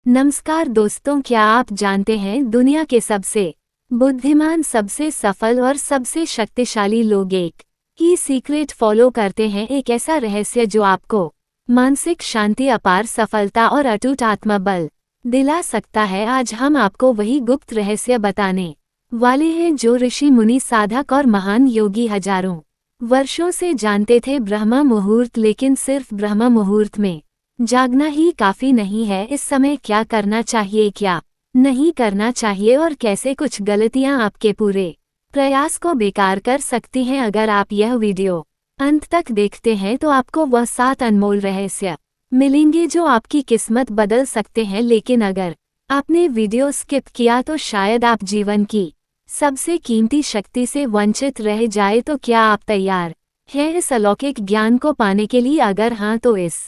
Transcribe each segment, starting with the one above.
नमस्कार दोस्तों, क्या आप जानते हैं दुनिया के सबसे बुद्धिमान, सबसे सफल और सबसे शक्तिशाली लोग एक ही सीक्रेट फॉलो करते हैं। एक ऐसा रहस्य जो आपको मानसिक शांति, अपार सफलता और अटूट आत्मबल दिला सकता है। आज हम आपको वही गुप्त रहस्य बताने वाले हैं जो ऋषि, मुनि, साधक और महान योगी हजारों वर्षों से जानते थे। ब्रह्म मुहूर्त। लेकिन सिर्फ ब्रह्म मुहूर्त में जागना ही काफी नहीं है। इस समय क्या करना चाहिए, क्या नहीं करना चाहिए और कैसे कुछ गलतियां आपके पूरे प्रयास को बेकार कर सकती हैं। अगर आप यह वीडियो अंत तक देखते हैं तो आपको वह 7 अनमोल रहस्य मिलेंगे जो आपकी किस्मत बदल सकते हैं। लेकिन अगर आपने वीडियो स्किप किया तो शायद आप जीवन की सबसे कीमती शक्ति से वंचित रह जाए। तो क्या आप तैयार हैं इस अलौकिक ज्ञान को पाने के लिए? अगर हाँ तो इस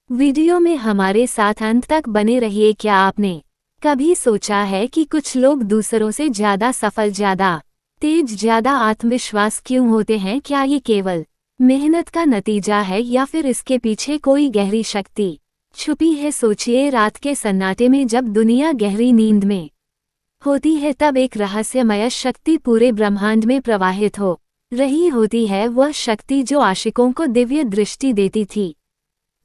वीडियो में हमारे साथ अंत तक बने रहिए। क्या आपने कभी सोचा है कि कुछ लोग दूसरों से ज्यादा सफल, ज्यादा तेज, ज्यादा आत्मविश्वास क्यों होते हैं? क्या ये केवल मेहनत का नतीजा है या फिर इसके पीछे कोई गहरी शक्ति छुपी है? सोचिए, रात के सन्नाटे में जब दुनिया गहरी नींद में होती है तब एक रहस्यमय शक्ति पूरे ब्रह्मांड में प्रवाहित हो रही होती है। वह शक्ति जो आशिकों को दिव्य दृष्टि देती थी,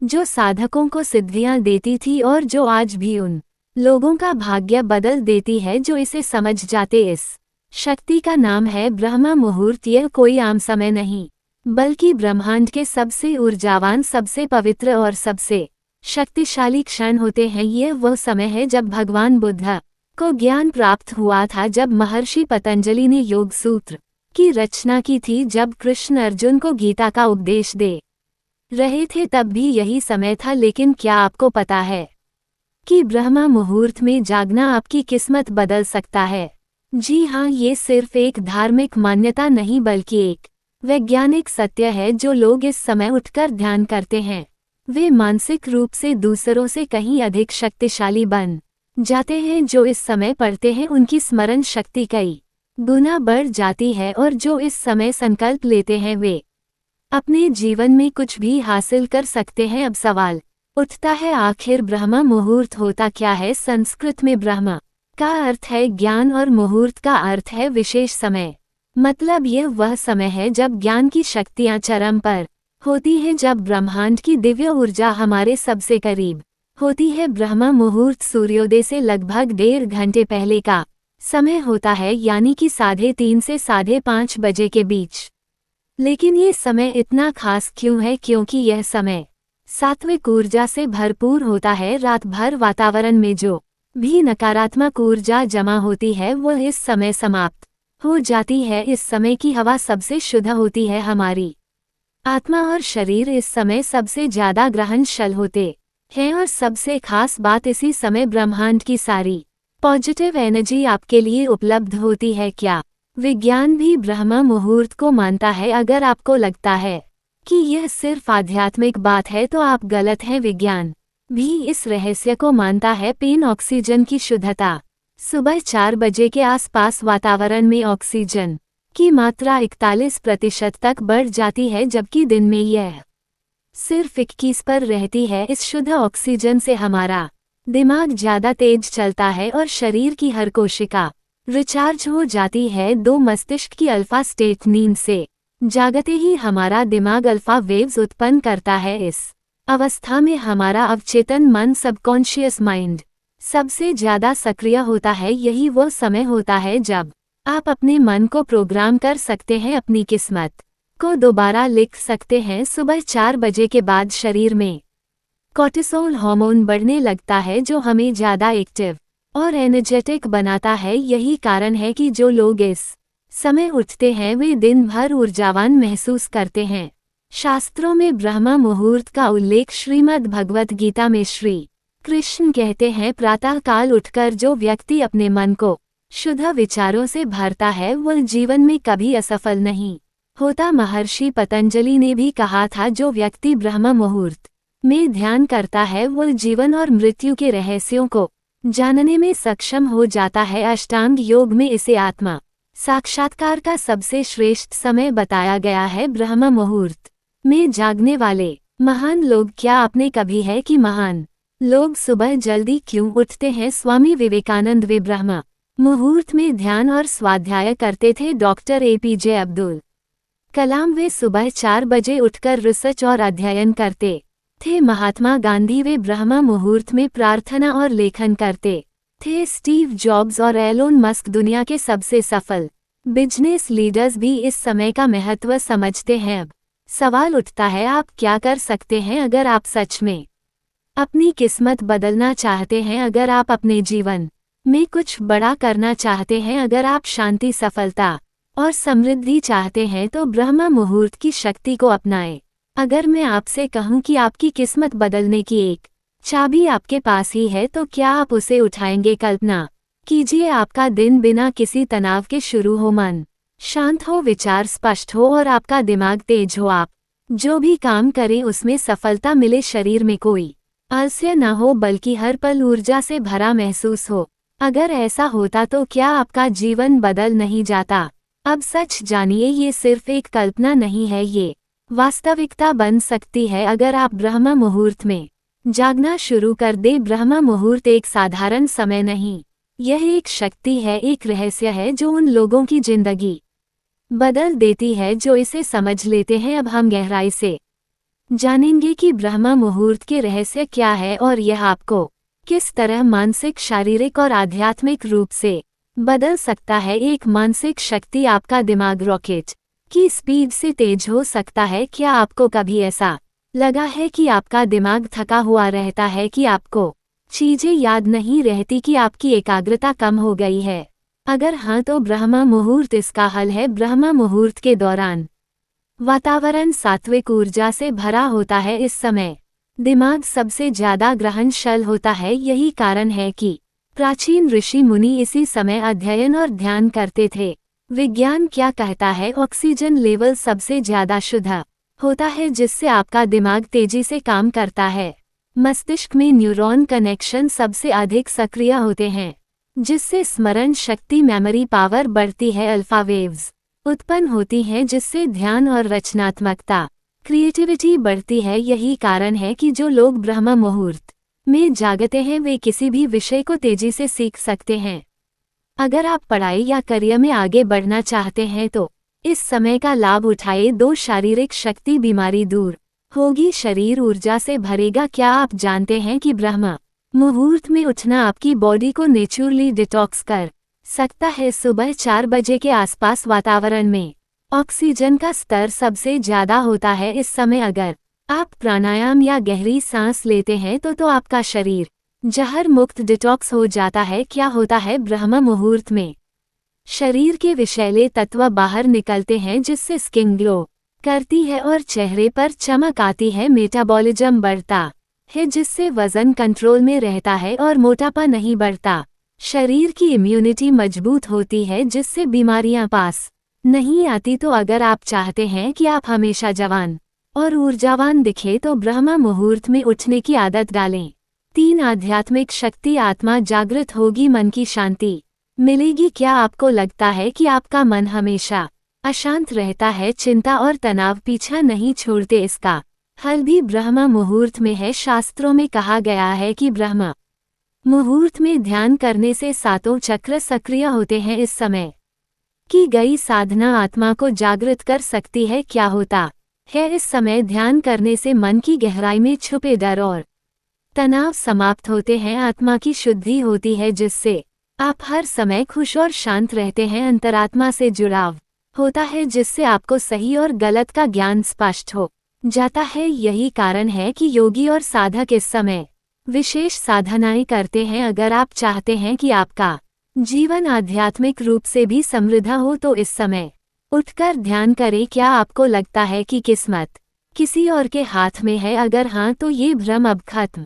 जो साधकों को सिद्धियां देती थी और जो आज भी उन लोगों का भाग्य बदल देती है जो इसे समझ जाते। इस शक्ति का नाम है ब्रह्म मुहूर्त। यह कोई आम समय नहीं, बल्कि ब्रह्मांड के सबसे ऊर्जावान, सबसे पवित्र और सबसे शक्तिशाली क्षण होते हैं। यह वह समय है जब भगवान बुद्ध को ज्ञान प्राप्त हुआ था, जब महर्षि पतंजलि ने योग सूत्र की रचना की थी, जब कृष्ण अर्जुन को गीता का उपदेश दे रहे थे, तब भी यही समय था। लेकिन क्या आपको पता है कि ब्रह्म मुहूर्त में जागना आपकी किस्मत बदल सकता है? जी हाँ, ये सिर्फ एक धार्मिक मान्यता नहीं बल्कि एक वैज्ञानिक सत्य है। जो लोग इस समय उठकर ध्यान करते हैं वे मानसिक रूप से दूसरों से कहीं अधिक शक्तिशाली बन जाते हैं। जो इस समय पढ़ते हैं उनकी स्मरण शक्ति कई गुना बढ़ जाती है और जो इस समय संकल्प लेते हैं वे अपने जीवन में कुछ भी हासिल कर सकते हैं। अब सवाल उठता है, आखिर ब्रह्म मुहूर्त होता क्या है? संस्कृत में ब्रह्म का अर्थ है ज्ञान और मुहूर्त का अर्थ है विशेष समय। मतलब यह वह समय है जब ज्ञान की शक्तियां चरम पर होती हैं, जब ब्रह्मांड की दिव्य ऊर्जा हमारे सबसे करीब होती है। ब्रह्म मुहूर्त सूर्योदय से लगभग 1.5 घंटे पहले का समय होता है, यानी कि 3:30 से 5:30 बजे के बीच। लेकिन ये समय इतना खास क्यों है? क्योंकि यह समय सात्विक ऊर्जा से भरपूर होता है। रात भर वातावरण में जो भी नकारात्मक ऊर्जा जमा होती है वह इस समय समाप्त हो जाती है। इस समय की हवा सबसे शुद्ध होती है। हमारी आत्मा और शरीर इस समय सबसे ज्यादा ग्रहणशील होते हैं और सबसे खास बात, इसी समय ब्रह्मांड की सारी पॉजिटिव एनर्जी आपके लिए उपलब्ध होती है। क्या विज्ञान भी ब्रह्म मुहूर्त को मानता है? अगर आपको लगता है कि यह सिर्फ आध्यात्मिक बात है तो आप गलत हैं। विज्ञान भी इस रहस्य को मानता है। पेन ऑक्सीजन की शुद्धता सुबह 4 बजे के आसपास वातावरण में ऑक्सीजन की मात्रा 41% तक बढ़ जाती है, जबकि दिन में यह सिर्फ 21 पर रहती है। इस शुद्ध ऑक्सीजन से हमारा दिमाग ज्यादा तेज चलता है और शरीर की हर कोशिका रिचार्ज हो जाती है। मस्तिष्क की अल्फा स्टेट नींद से जागते ही हमारा दिमाग अल्फा वेव्स उत्पन्न करता है। इस अवस्था में हमारा अवचेतन मन, सबकॉन्शियस माइंड सबसे ज्यादा सक्रिय होता है। यही वो समय होता है जब आप अपने मन को प्रोग्राम कर सकते हैं, अपनी किस्मत को दोबारा लिख सकते हैं। सुबह 4 बजे के बाद शरीर में कॉर्टिसोल हार्मोन बढ़ने लगता है जो हमें ज्यादा एक्टिव और एनर्जेटिक बनाता है। यही कारण है कि जो लोग इस समय उठते हैं वे दिन भर ऊर्जावान महसूस करते हैं। शास्त्रों में ब्रह्म मुहूर्त का उल्लेख श्रीमद् भगवत गीता में श्री कृष्ण कहते हैं, प्रातः काल उठकर जो व्यक्ति अपने मन को शुद्ध विचारों से भरता है वह जीवन में कभी असफल नहीं होता। महर्षि पतंजलि ने भी कहा था, जो व्यक्ति ब्रह्म मुहूर्त में ध्यान करता है वह जीवन और मृत्यु के रहस्यों को जानने में सक्षम हो जाता है। अष्टांग योग में इसे आत्मा साक्षात्कार का सबसे श्रेष्ठ समय बताया गया है। ब्रह्म मुहूर्त में जागने वाले महान लोग, क्या आपने कभी है कि महान लोग सुबह जल्दी क्यों उठते हैं? स्वामी विवेकानंद वे ब्रह्म मुहूर्त में ध्यान और स्वाध्याय करते थे। डॉक्टर APJ अब्दुल कलाम वे सुबह 4 बजे उठकर रिसर्च और अध्ययन करते थे। महात्मा गांधी वे ब्रह्म मुहूर्त में प्रार्थना और लेखन करते थे। स्टीव जॉब्स और एलोन मस्क दुनिया के सबसे सफल बिजनेस लीडर्स भी इस समय का महत्व समझते हैं। अब सवाल उठता है, आप क्या कर सकते हैं अगर आप सच में अपनी किस्मत बदलना चाहते हैं, अगर आप अपने जीवन में कुछ बड़ा करना चाहते हैं, अगर आप शांति, सफलता और समृद्धि चाहते हैं तो ब्रह्म मुहूर्त की शक्ति को अपनाएं। अगर मैं आपसे कहूं कि आपकी किस्मत बदलने की एक चाबी आपके पास ही है तो क्या आप उसे उठाएंगे? कल्पना कीजिए आपका दिन बिना किसी तनाव के शुरू हो, मन शांत हो, विचार स्पष्ट हो और आपका दिमाग तेज हो। आप जो भी काम करें उसमें सफलता मिले, शरीर में कोई आलस्य न हो बल्कि हर पल ऊर्जा से भरा महसूस हो। अगर ऐसा होता तो क्या आपका जीवन बदल नहीं जाता? अब सच जानिए, ये सिर्फ एक कल्पना नहीं है, ये वास्तविकता बन सकती है अगर आप ब्रह्म मुहूर्त में जागना शुरू कर दे। ब्रह्म मुहूर्त एक साधारण समय नहीं, यह एक शक्ति है, एक रहस्य है जो उन लोगों की जिंदगी बदल देती है जो इसे समझ लेते हैं। अब हम गहराई से जानेंगे कि ब्रह्म मुहूर्त के रहस्य क्या है और यह आपको किस तरह मानसिक, शारीरिक और आध्यात्मिक रूप से बदल सकता है। एक मानसिक शक्ति, आपका दिमाग रॉकेट की स्पीड से तेज हो सकता है। क्या आपको कभी ऐसा लगा है कि आपका दिमाग थका हुआ रहता है, कि आपको चीजें याद नहीं रहती, कि आपकी एकाग्रता कम हो गई है? अगर हाँ तो ब्रह्म मुहूर्त इसका हल है। ब्रह्म मुहूर्त के दौरान वातावरण सात्विक ऊर्जा से भरा होता है। इस समय दिमाग सबसे ज्यादा ग्रहणशील होता है। यही कारण है कि प्राचीन ऋषि मुनि इसी समय अध्ययन और ध्यान करते थे। विज्ञान क्या कहता है? ऑक्सीजन लेवल सबसे ज्यादा शुद्ध होता है, जिससे आपका दिमाग तेजी से काम करता है। मस्तिष्क में न्यूरॉन कनेक्शन सबसे अधिक सक्रिय होते हैं, जिससे स्मरण शक्ति, मेमोरी पावर बढ़ती है। अल्फा वेव्स उत्पन्न होती हैं, जिससे ध्यान और रचनात्मकता, क्रिएटिविटी बढ़ती है। यही कारण है कि जो लोग ब्रह्म मुहूर्त में जागते हैं वे किसी भी विषय को तेजी से सीख सकते हैं। अगर आप पढ़ाई या करियर में आगे बढ़ना चाहते हैं तो इस समय का लाभ उठाइए। 2 शारीरिक शक्ति, बीमारी दूर होगी, शरीर ऊर्जा से भरेगा। क्या आप जानते हैं कि ब्रह्म मुहूर्त में उठना आपकी बॉडी को नेचुरली डिटॉक्स कर सकता है? सुबह 4 बजे के आसपास वातावरण में ऑक्सीजन का स्तर सबसे ज्यादा होता है। इस समय अगर आप प्राणायाम या गहरी सांस लेते हैं तो आपका शरीर जहर मुक्त डिटॉक्स हो जाता है। क्या होता है ब्रह्म मुहूर्त में? शरीर के विषैले तत्व बाहर निकलते हैं, जिससे स्किन ग्लो करती है और चेहरे पर चमक आती है। मेटाबॉलिज्म बढ़ता है, जिससे वजन कंट्रोल में रहता है और मोटापा नहीं बढ़ता। शरीर की इम्यूनिटी मजबूत होती है, जिससे बीमारियां पास नहीं आती। तो अगर आप चाहते हैं कि आप हमेशा जवान और ऊर्जावान दिखे तो ब्रह्म मुहूर्त में उठने की आदत डालें। 3 आध्यात्मिक शक्ति, आत्मा जागृत होगी, मन की शांति मिलेगी। क्या आपको लगता है कि आपका मन हमेशा अशांत रहता है? चिंता और तनाव पीछा नहीं छोड़ते। इसका हल भी ब्रह्म मुहूर्त में है। शास्त्रों में कहा गया है कि ब्रह्म मुहूर्त में ध्यान करने से 7 चक्र सक्रिय होते हैं। इस समय की गई साधना आत्मा को जागृत कर सकती है। क्या होता है इस समय ध्यान करने से? मन की गहराई में छुपे डर और तनाव समाप्त होते हैं, आत्मा की शुद्धि होती है, जिससे आप हर समय खुश और शांत रहते हैं। अंतरात्मा से जुड़ाव होता है, जिससे आपको सही और गलत का ज्ञान स्पष्ट हो जाता है। यही कारण है कि योगी और साधक इस समय विशेष साधनाएं करते हैं। अगर आप चाहते हैं कि आपका जीवन आध्यात्मिक रूप से भी समृद्ध हो तो इस समय उठकर ध्यान करें। क्या आपको लगता है कि किस्मत किसी और के हाथ में है? अगर हाँ तो ये भ्रम अब खत्म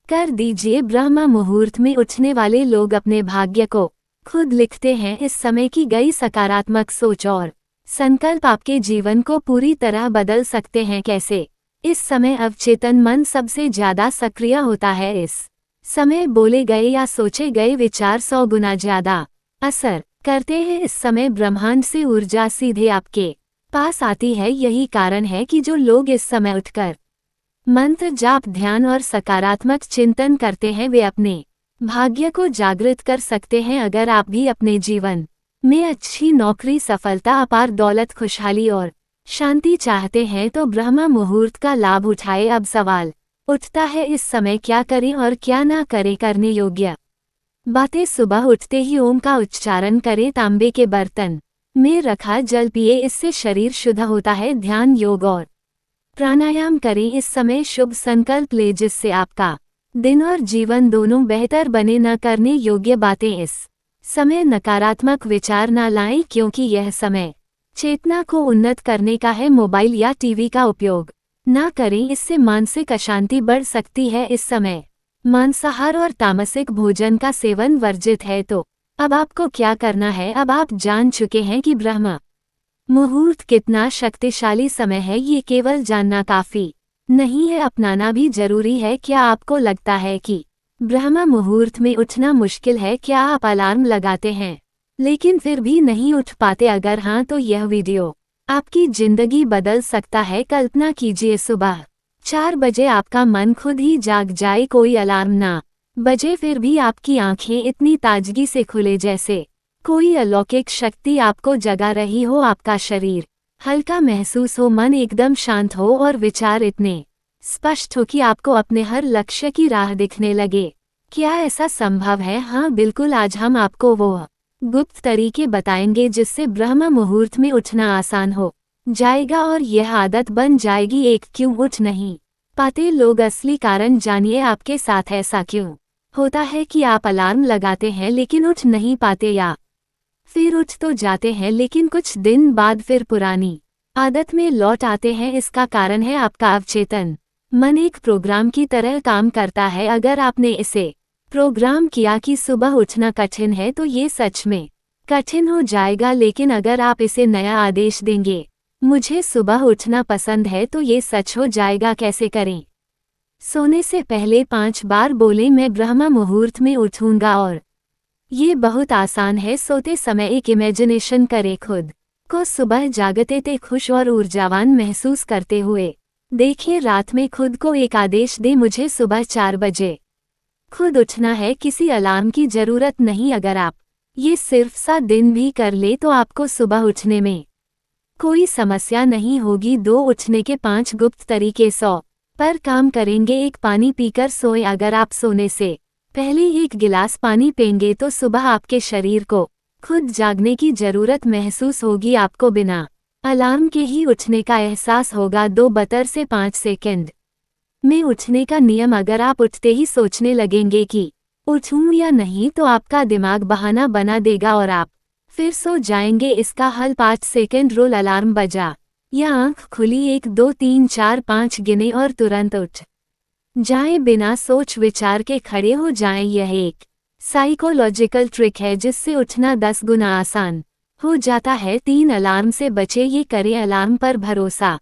कर दीजिए। ब्रह्म मुहूर्त में उठने वाले लोग अपने भाग्य को खुद लिखते हैं। इस समय की गई सकारात्मक सोच और संकल्प आपके जीवन को पूरी तरह बदल सकते हैं। कैसे? इस समय अवचेतन मन सबसे ज्यादा सक्रिय होता है। इस समय बोले गए या सोचे गए विचार 100 गुना ज्यादा असर करते हैं। इस समय ब्रह्मांड से ऊर्जा सीधे आपके पास आती है। यही कारण है कि जो लोग इस समय उठकर मंत्र जाप ध्यान और सकारात्मक चिंतन करते हैं वे अपने भाग्य को जागृत कर सकते हैं। अगर आप भी अपने जीवन में अच्छी नौकरी सफलता अपार दौलत खुशहाली और शांति चाहते हैं तो ब्रह्म मुहूर्त का लाभ उठाए। अब सवाल उठता है इस समय क्या करें और क्या ना करें। करने योग्य बातें सुबह उठते ही ओम का उच्चारण करें। तांबे के बर्तन में रखा जल पिए, इससे शरीर शुद्ध होता है। ध्यान योग और प्राणायाम करें। इस समय शुभ संकल्प ले जिससे आपका दिन और जीवन दोनों बेहतर बने। न करने योग्य बातें इस समय नकारात्मक विचार न लाएं क्योंकि यह समय चेतना को उन्नत करने का है। मोबाइल या टीवी का उपयोग न करें, इससे मानसिक अशांति बढ़ सकती है। इस समय मांसाहार और तामसिक भोजन का सेवन वर्जित है। तो अब आपको क्या करना है? अब आप जान चुके हैं कि ब्रह्म मुहूर्त कितना शक्तिशाली समय है। ये केवल जानना काफी नहीं है, अपनाना भी जरूरी है। क्या आपको लगता है कि ब्रह्म मुहूर्त में उठना मुश्किल है? क्या आप अलार्म लगाते हैं लेकिन फिर भी नहीं उठ पाते? अगर हाँ तो यह वीडियो आपकी जिंदगी बदल सकता है। कल्पना कीजिए सुबह 4 बजे आपका मन खुद ही जाग जाए, कोई अलार्म ना बजे, फिर भी आपकी आंखें इतनी ताजगी से खुले जैसे कोई अलौकिक शक्ति आपको जगा रही हो। आपका शरीर हल्का महसूस हो, मन एकदम शांत हो और विचार इतने स्पष्ट हो कि आपको अपने हर लक्ष्य की राह दिखने लगे। क्या ऐसा संभव है? हाँ बिल्कुल। आज हम आपको वो गुप्त तरीके बताएंगे जिससे ब्रह्म मुहूर्त में उठना आसान हो जाएगा और यह आदत बन जाएगी। एक क्यों उठ नहीं पाते लोग? असली कारण जानिए। आपके साथ ऐसा क्यों होता है कि आप अलार्म लगाते हैं लेकिन उठ नहीं पाते, या फिर उठ तो जाते हैं लेकिन कुछ दिन बाद फिर पुरानी आदत में लौट आते हैं? इसका कारण है आपका अवचेतन मन एक प्रोग्राम की तरह काम करता है। अगर आपने इसे प्रोग्राम किया कि सुबह उठना कठिन है तो ये सच में कठिन हो जाएगा। लेकिन अगर आप इसे नया आदेश देंगे, मुझे सुबह उठना पसंद है, तो ये सच हो जाएगा। कैसे करें? सोने से पहले 5 बार बोलें मैं ब्रह्म मुहूर्त में उठूंगा। और ये बहुत आसान है। सोते समय एक इमेजिनेशन करें, खुद को सुबह जागते थे खुश और ऊर्जावान महसूस करते हुए। देखिए रात में खुद को एक आदेश दे, मुझे सुबह 4 बजे खुद उठना है, किसी अलार्म की जरूरत नहीं। अगर आप ये सिर्फ 7 दिन भी कर ले तो आपको सुबह उठने में कोई समस्या नहीं होगी। 2 उठने के 5 गुप्त तरीके 100 पर काम करेंगे। 1 पानी पीकर सोएं। अगर आप सोने से पहले 1 गिलास पानी पेंगे तो सुबह आपके शरीर को खुद जागने की जरूरत महसूस होगी। आपको बिना अलार्म के ही उठने का एहसास होगा। 2 बतर से 5 सेकंड में उठने का नियम। अगर आप उठते ही सोचने लगेंगे कि उठूं या नहीं तो आपका दिमाग बहाना बना देगा और आप फिर सो जाएंगे। इसका हल 5 सेकंड रोल अलार्म बजा या आंख खुली 1 2 3 4 5 गिने और तुरंत उठ जाएं। बिना सोच विचार के खड़े हो जाएं। यह एक साइकोलॉजिकल ट्रिक है जिससे उठना 10 गुना आसान हो जाता है। 3 अलार्म से बचे ये करें, अलार्म पर भरोसा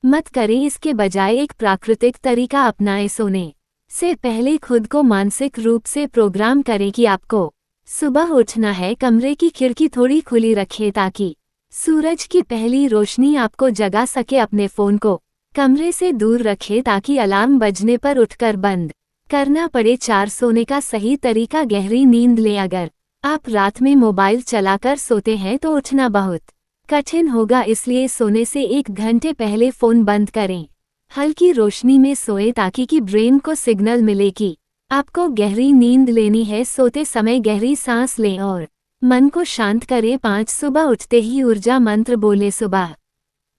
मत करें, इसके बजाय एक प्राकृतिक तरीका अपनाएं। सोने से पहले खुद को मानसिक रूप से प्रोग्राम करें कि आपको सुबह उठना है। कमरे की खिड़की थोड़ी खुली रखें ताकि सूरज की पहली रोशनी आपको जगा सके। अपने फोन को कमरे से दूर रखें ताकि अलार्म बजने पर उठकर बंद करना पड़े। 4 सोने का सही तरीका गहरी नींद लें। अगर आप रात में मोबाइल चलाकर सोते हैं तो उठना बहुत कठिन होगा, इसलिए सोने से 1 घंटे पहले फ़ोन बंद करें। हल्की रोशनी में सोएं ताकि कि ब्रेन को सिग्नल मिले कि आपको गहरी नींद लेनी है। सोते समय गहरी सांस लें और मन को शांत करें। 5 सुबह उठते ही ऊर्जा मंत्र बोले। सुबह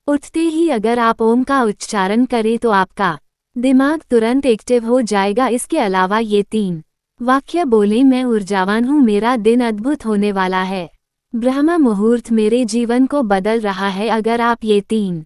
उठते ही अगर आप ओम का उच्चारण करें तो आपका दिमाग तुरंत एक्टिव हो जाएगा। इसके अलावा ये 3 वाक्य बोलें, मैं ऊर्जावान हूँ, मेरा दिन अद्भुत होने वाला है, ब्रह्म मुहूर्त मेरे जीवन को बदल रहा है। अगर आप ये 3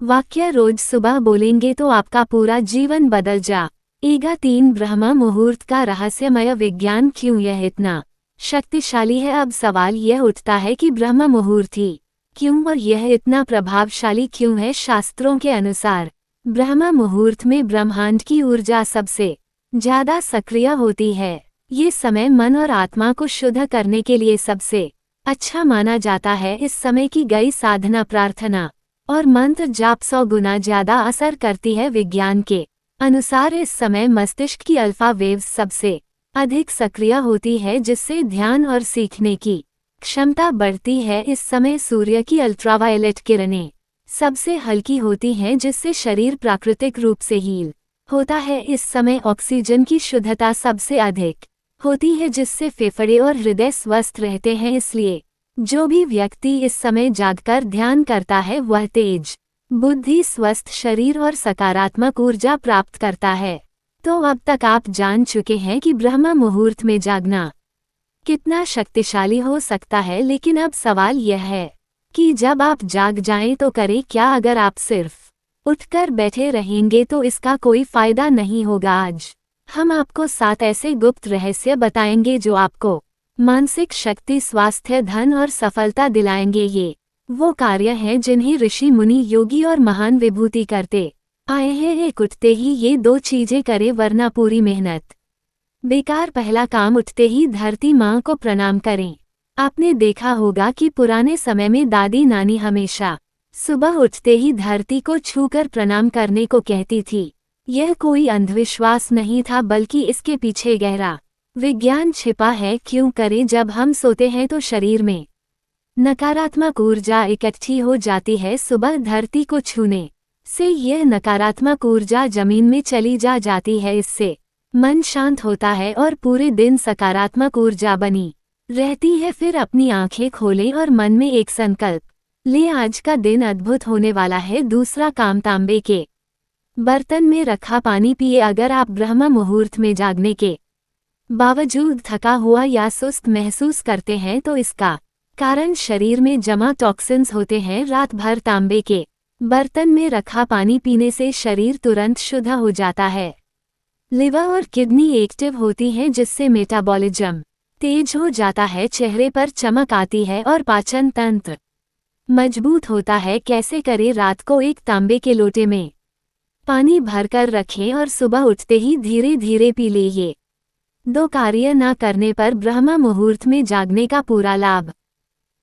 वाक्य रोज सुबह बोलेंगे तो आपका पूरा जीवन बदल जाएगा। 3 ब्रह्म मुहूर्त का रहस्यमय विज्ञान। क्यों यह इतना शक्तिशाली है? अब सवाल यह उठता है कि ब्रह्म मुहूर्त ही क्यों और यह इतना प्रभावशाली क्यों है? शास्त्रों के अनुसार ब्रह्म मुहूर्त में ब्रह्मांड की ऊर्जा सबसे ज्यादा सक्रिय होती है। ये समय मन और आत्मा को शुद्ध करने के लिए सबसे अच्छा माना जाता है। इस समय की गई साधना प्रार्थना और मंत्र जाप 100 गुना ज्यादा असर करती है। विज्ञान के अनुसार इस समय मस्तिष्क की अल्फा वेव्स सबसे अधिक सक्रिय होती है, जिससे ध्यान और सीखने की क्षमता बढ़ती है। इस समय सूर्य की अल्ट्रावायलेट किरणें सबसे हल्की होती हैं, जिससे शरीर प्राकृतिक रूप से हील होता है। इस समय ऑक्सीजन की शुद्धता सबसे अधिक होती है, जिससे फेफड़े और हृदय स्वस्थ रहते हैं। इसलिए जो भी व्यक्ति इस समय जागकर ध्यान करता है वह तेज बुद्धि, स्वस्थ शरीर और सकारात्मक ऊर्जा प्राप्त करता है। तो अब तक आप जान चुके हैं कि ब्रह्म मुहूर्त में जागना कितना शक्तिशाली हो सकता है, लेकिन अब सवाल यह है कि जब आप जाग जाएं तो करें क्या। अगर आप सिर्फ उठकर बैठे रहेंगे तो इसका कोई फायदा नहीं होगा। आज हम आपको 7 ऐसे गुप्त रहस्य बताएंगे जो आपको मानसिक शक्ति, स्वास्थ्य, धन और सफलता दिलाएंगे। ये वो कार्य हैं जिन्हें ऋषि मुनि, योगी और महान विभूति करते आए हैं। एक, उठते ही ये 2 चीजें करें वरना पूरी मेहनत बेकार। पहला काम, उठते ही धरती माँ को प्रणाम करें। आपने देखा होगा कि पुराने समय में दादी नानी हमेशा सुबह उठते ही धरती को छूकर प्रणाम करने को कहती थी। यह कोई अंधविश्वास नहीं था, बल्कि इसके पीछे गहरा विज्ञान छिपा है। क्यों करें? जब हम सोते हैं तो शरीर में नकारात्मक ऊर्जा इकट्ठी हो जाती है। सुबह धरती को छूने से यह नकारात्मक ऊर्जा जमीन में चली जाती है। इससे मन शांत होता है और पूरे दिन सकारात्मक ऊर्जा बनी रहती है। फिर अपनी आंखें खोलें और मन में एक संकल्प ले, आज का दिन अद्भुत होने वाला है। दूसरा काम, तांबे के बर्तन में रखा पानी पिए। अगर आप ब्रह्म मुहूर्त में जागने के बावजूद थका हुआ या सुस्त महसूस करते हैं तो इसका कारण शरीर में जमा टॉक्सिन्स होते हैं। रात भर तांबे के बर्तन में रखा पानी पीने से शरीर तुरंत शुद्ध हो जाता है। लिवर और किडनी एक्टिव होती हैं, जिससे मेटाबॉलिज्म तेज हो जाता है, चेहरे पर चमक आती है और पाचन तंत्र मजबूत होता है। कैसे करें? रात को एक तांबे के लोटे में पानी भरकर रखें और सुबह उठते ही धीरे धीरे पी लें। ये 2 कार्य न करने पर ब्रह्म मुहूर्त में जागने का पूरा लाभ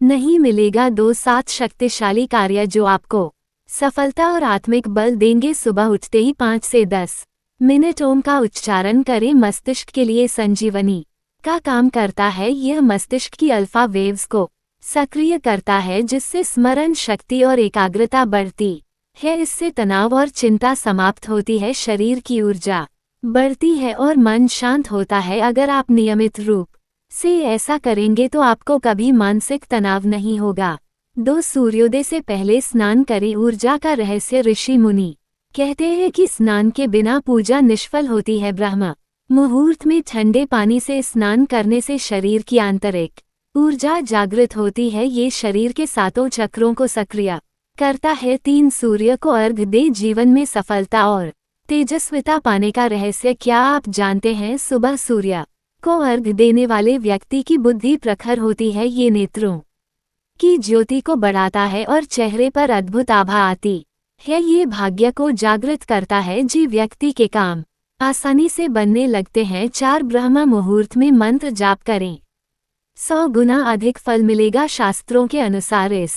नहीं मिलेगा। 2 7 शक्तिशाली कार्य जो आपको सफलता और आत्मिक बल देंगे। सुबह उठते ही 5 से 10 मिनट ओम का उच्चारण करें। मस्तिष्क के लिए संजीवनी का काम करता है। यह मस्तिष्क की अल्फा वेव्स को सक्रिय करता है, जिससे स्मरण शक्ति और एकाग्रता बढ़ती है। इससे तनाव और चिंता समाप्त होती है, शरीर की ऊर्जा बढ़ती है और मन शांत होता है। अगर आप नियमित रूप से ऐसा करेंगे तो आपको कभी मानसिक तनाव नहीं होगा। 2 सूर्योदय से पहले स्नान करें। ऊर्जा का रहस्य, ऋषि मुनि कहते हैं कि स्नान के बिना पूजा निष्फल होती है। ब्रह्म मुहूर्त में ठंडे पानी से स्नान करने से शरीर की आंतरिक ऊर्जा जागृत होती है। ये शरीर के 7 चक्रों को सक्रिय करता है। 3, सूर्य को अर्घ दे। जीवन में सफलता और तेजस्विता पाने का रहस्य क्या आप जानते हैं? सुबह सूर्य को अर्घ देने वाले व्यक्ति की बुद्धि प्रखर होती है। ये नेत्रों की ज्योति को बढ़ाता है और चेहरे पर अद्भुत आभा आती है। ये भाग्य को जागृत करता है। जी व्यक्ति के काम आसानी से बनने लगते हैं। 4, ब्रह्म मुहूर्त में मंत्र जाप करें। 100 गुना अधिक फल मिलेगा। शास्त्रों के अनुसार इस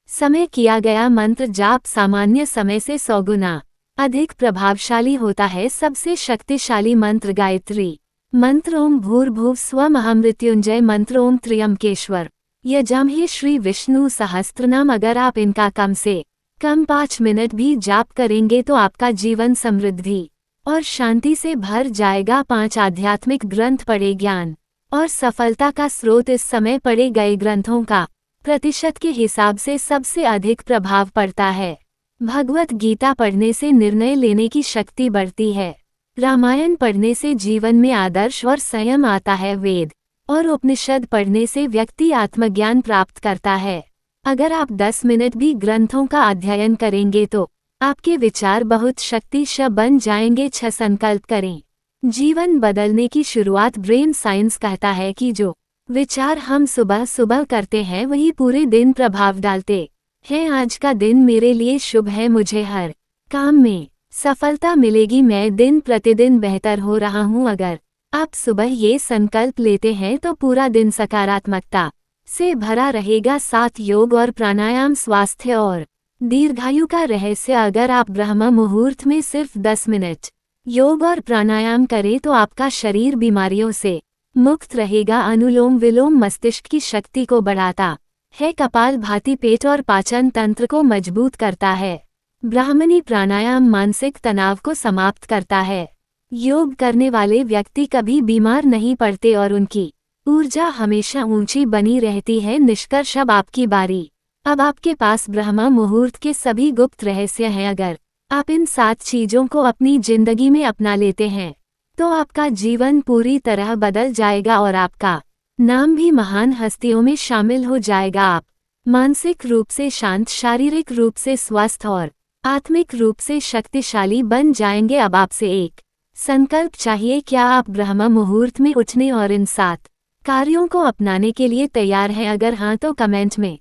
समय किया गया मंत्र जाप सामान्य समय से 100 गुना अधिक प्रभावशाली होता है। सबसे शक्तिशाली मंत्र गायत्री मंत्र, ओम भूर्भुव स्व महामृत्युंजय मंत्र, ओम त्र्यंबकेश्वर यजामहे श्री विष्णु सहस्त्रनाम। अगर आप इनका कम से कम 5 मिनट भी जाप करेंगे तो आपका जीवन समृद्धि और शांति से भर जाएगा। 5, आध्यात्मिक ग्रंथ पढ़े। ज्ञान और सफलता का स्रोत। इस समय पढ़े गए ग्रंथों का प्रतिशत के हिसाब से सबसे अधिक प्रभाव पड़ता है। भगवत गीता पढ़ने से निर्णय लेने की शक्ति बढ़ती है। रामायण पढ़ने से जीवन में आदर्श और संयम आता है। वेद और उपनिषद पढ़ने से व्यक्ति आत्मज्ञान प्राप्त करता है। अगर आप 10 मिनट भी ग्रंथों का अध्ययन करेंगे तो आपके विचार बहुत शक्तिशाली बन जाएंगे। 6, संकल्प करें। जीवन बदलने की शुरुआत। ब्रेन साइंस कहता है कि जो विचार हम सुबह सुबह करते हैं वही पूरे दिन प्रभाव डालते हैं। आज का दिन मेरे लिए शुभ है। मुझे हर काम में सफलता मिलेगी। मैं दिन प्रतिदिन बेहतर हो रहा हूँ। अगर आप सुबह ये संकल्प लेते हैं तो पूरा दिन सकारात्मकता से भरा रहेगा। 7, योग और प्राणायाम स्वास्थ्य और दीर्घायु का रहस्य। अगर आप ब्रह्म मुहूर्त में सिर्फ 10 मिनट योग और प्राणायाम करें तो आपका शरीर बीमारियों से मुक्त रहेगा। अनुलोम विलोम मस्तिष्क की शक्ति को बढ़ाता है, कपाल भाती पेट और पाचन तंत्र को मजबूत करता है। ब्राह्मणी प्राणायाम मानसिक तनाव को समाप्त करता है। योग करने वाले व्यक्ति कभी बीमार नहीं पड़ते और उनकी ऊर्जा हमेशा ऊंची बनी रहती है। निष्कर्ष, अब आपकी बारी। अब आपके पास ब्रह्म मुहूर्त के सभी गुप्त रहस्य हैं। अगर आप इन 7 चीजों को अपनी जिंदगी में अपना लेते हैं तो आपका जीवन पूरी तरह बदल जाएगा और आपका नाम भी महान हस्तियों में शामिल हो जाएगा। आप मानसिक रूप से शांत, शारीरिक रूप से स्वस्थ और आत्मिक रूप से शक्तिशाली बन जाएंगे। अब आपसे एक संकल्प चाहिए। क्या आप ब्रह्म मुहूर्त में उठने और इन 7 कार्यों को अपनाने के लिए तैयार हैं? अगर हाँ तो कमेंट में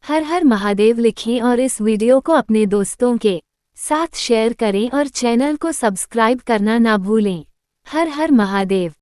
हर हर महादेव लिखें और इस वीडियो को अपने दोस्तों के साथ शेयर करें और चैनल को सब्सक्राइब करना ना भूलें। हर हर महादेव।